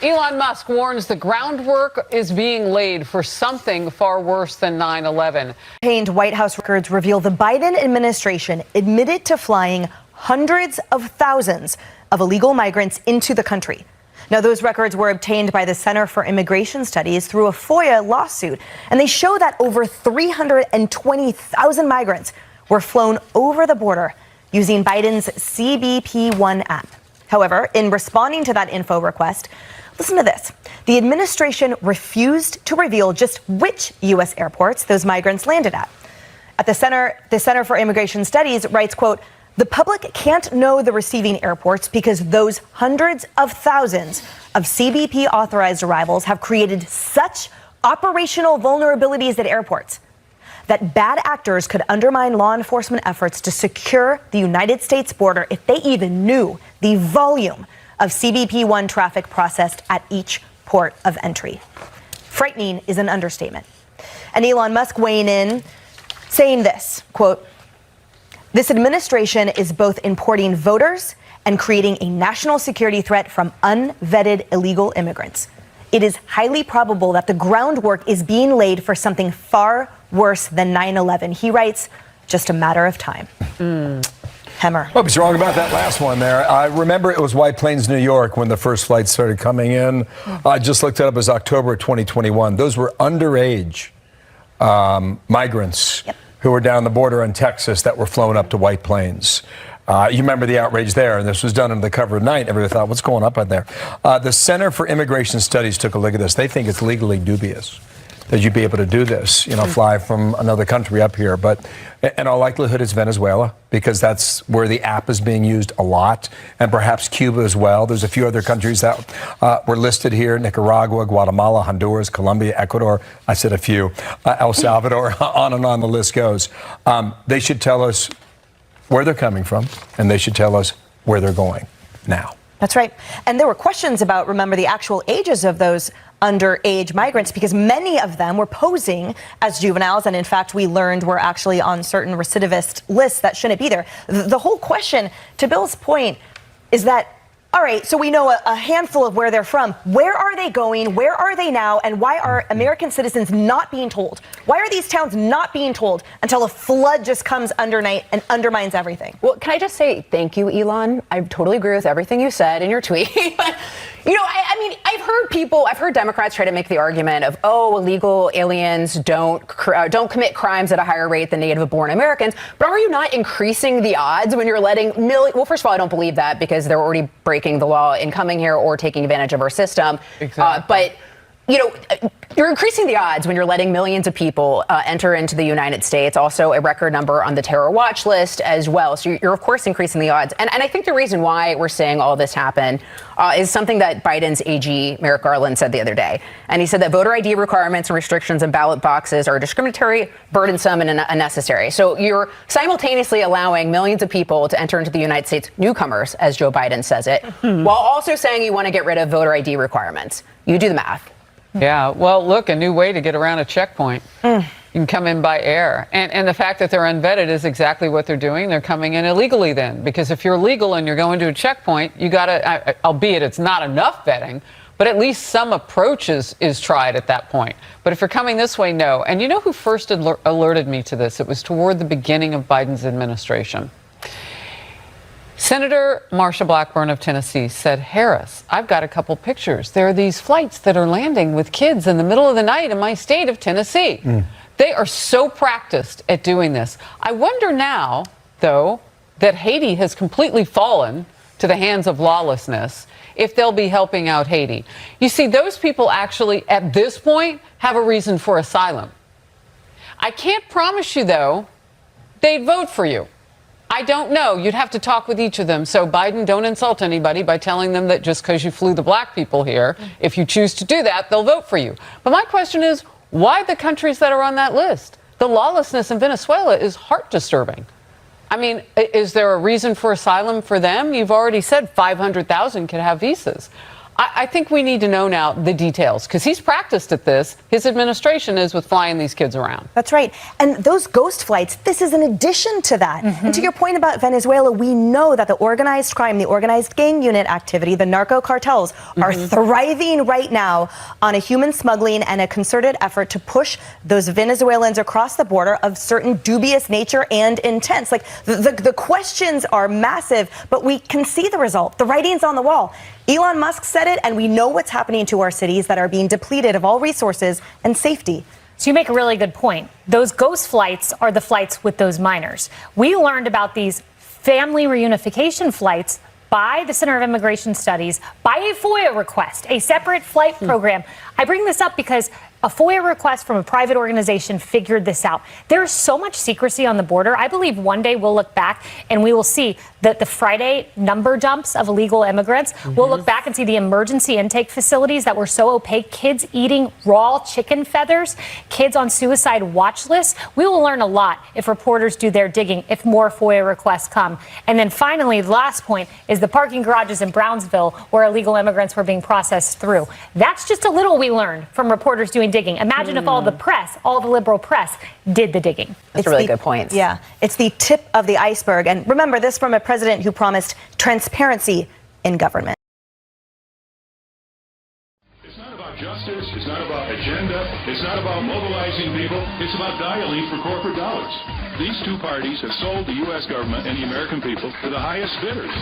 Elon Musk warns the groundwork is being laid for something far worse than 9/11. Obtained White House records reveal the Biden administration admitted to flying hundreds of thousands of illegal migrants into the country. Now, those records were obtained by the Center for Immigration Studies through a FOIA lawsuit, and they show that over 320,000 migrants were flown over the border using Biden's CBP-1 app. However, in responding to that info request, listen to this. The administration refused to reveal just which U.S. airports those migrants landed at. At the Center for Immigration Studies writes, quote, "The public can't know the receiving airports because those hundreds of thousands of CBP authorized arrivals have created such operational vulnerabilities at airports that bad actors could undermine law enforcement efforts to secure the United States border if they even knew the volume of CBP-1 traffic processed at each port of entry." Frightening is an understatement. And Elon Musk weighing in, saying this, quote, "This administration is both importing voters and creating a national security threat from unvetted illegal immigrants. It is highly probable that the groundwork is being laid for something far worse than 9/11. He writes, "Just a matter of time." Hemmer. Hope he's wrong about that last one there. I remember it was White Plains, New York, when the first flights started coming in. I just looked it up. It was October 2021. Those were underage migrants who were down the border in Texas that were flown up to White Plains. You remember the outrage there, and this was done under the cover of night. Everybody thought, what's going up out there? The Center for Immigration Studies took a look at this. They think it's legally dubious that you'd be able to do this, fly from another country up here. But in all likelihood, it's Venezuela, because that's where the app is being used a lot, and perhaps Cuba as well. There's a few other countries that were listed here: Nicaragua, Guatemala, Honduras, Colombia, Ecuador. I said a few. El Salvador, on and on the list goes. They should tell us where they're coming from, and they should tell us where they're going now. That's right. And there were questions about, remember, the actual ages of those underage migrants, because many of them were posing as juveniles. And in fact, we learned were actually on certain recidivist lists that shouldn't be there. The whole question, to Bill's point, is that, all right, so we know a handful of where they're from. Where are they going? Where are they now? And why are American citizens not being told? Why are these towns not being told until a flood just comes undernight and undermines everything? Well, can I just say thank you, Elon? I totally agree with everything you said in your tweet. But, I mean, I've heard Democrats try to make the argument of, illegal aliens don't commit crimes at a higher rate than native-born Americans. But are you not increasing the odds when you're letting well, first of all, I don't believe that, because they're already breaking the law in coming here or taking advantage of our system. Exactly. But you're increasing the odds when you're letting millions of people enter into the United States, also a record number on the terror watch list as well. So you're, of course, increasing the odds. And I think the reason why we're seeing all this happen is something that Biden's AG, Merrick Garland, said the other day. And he said that voter ID requirements and restrictions on ballot boxes are discriminatory, burdensome, and unnecessary. So you're simultaneously allowing millions of people to enter into the United States, newcomers, as Joe Biden says it, while also saying you want to get rid of voter ID requirements. You do the math. Yeah, well, look, a new way to get around a checkpoint. You can come in by air. And the fact that they're unvetted is exactly what they're doing. They're coming in illegally then, because if you're legal and you're going to a checkpoint, you got to, albeit it's not enough vetting, but at least some approach is tried at that point. But if you're coming this way, no. And you know who first alerted me to this? It was toward the beginning of Biden's administration. Senator Marsha Blackburn of Tennessee said, "Harris, I've got a couple pictures. There are these flights that are landing with kids in the middle of the night in my state of Tennessee." They are so practiced at doing this. I wonder now, though, that Haiti has completely fallen to the hands of lawlessness, if they'll be helping out Haiti. You see, those people actually, at this point, have a reason for asylum. I can't promise you, though, they'd vote for you. I don't know. You'd have to talk with each of them. So Biden, don't insult anybody by telling them that just because you flew the black people here, if you choose to do that, they'll vote for you. But my question is, why the countries that are on that list? The lawlessness in Venezuela is heart disturbing. I mean, is there a reason for asylum for them? You've already said 500,000 could have visas. I think we need to know now the details because he's practiced at this. His administration is with flying these kids around. That's right. And those ghost flights, this is in addition to that. And to your point about Venezuela, we know that the organized crime, the organized gang unit activity, the narco cartels are thriving right now on a human smuggling and a concerted effort to push those Venezuelans across the border of certain dubious nature and intents. Like the questions are massive, but we can see the result. The writing's on the wall. Elon Musk said it, and we know what's happening to our cities that are being depleted of all resources and safety. So you make a really good point. Those ghost flights are the flights with those minors. We learned about these family reunification flights by the Center of Immigration Studies, by a FOIA request, a separate flight program. I bring this up because a FOIA request from a private organization figured this out. There's so much secrecy on the border. I believe one day we'll look back and we will see that the Friday number dumps of illegal immigrants. We'll look back and see the emergency intake facilities that were so opaque, kids eating raw chicken feathers, kids on suicide watch lists. We will learn a lot if reporters do their digging, if more FOIA requests come. And then finally, the last point is the parking garages in Brownsville where illegal immigrants were being processed through. That's just a little we learned from reporters doing digging. Imagine if all the press, all the liberal press, did the digging. That's a really good point. Yeah, it's the tip of the iceberg. And remember this from a president who promised transparency in government. It's not about justice. It's not about agenda. It's not about mobilizing people. It's about dialing for corporate dollars. These two parties have sold the U.S. government and the American people to the highest bidders.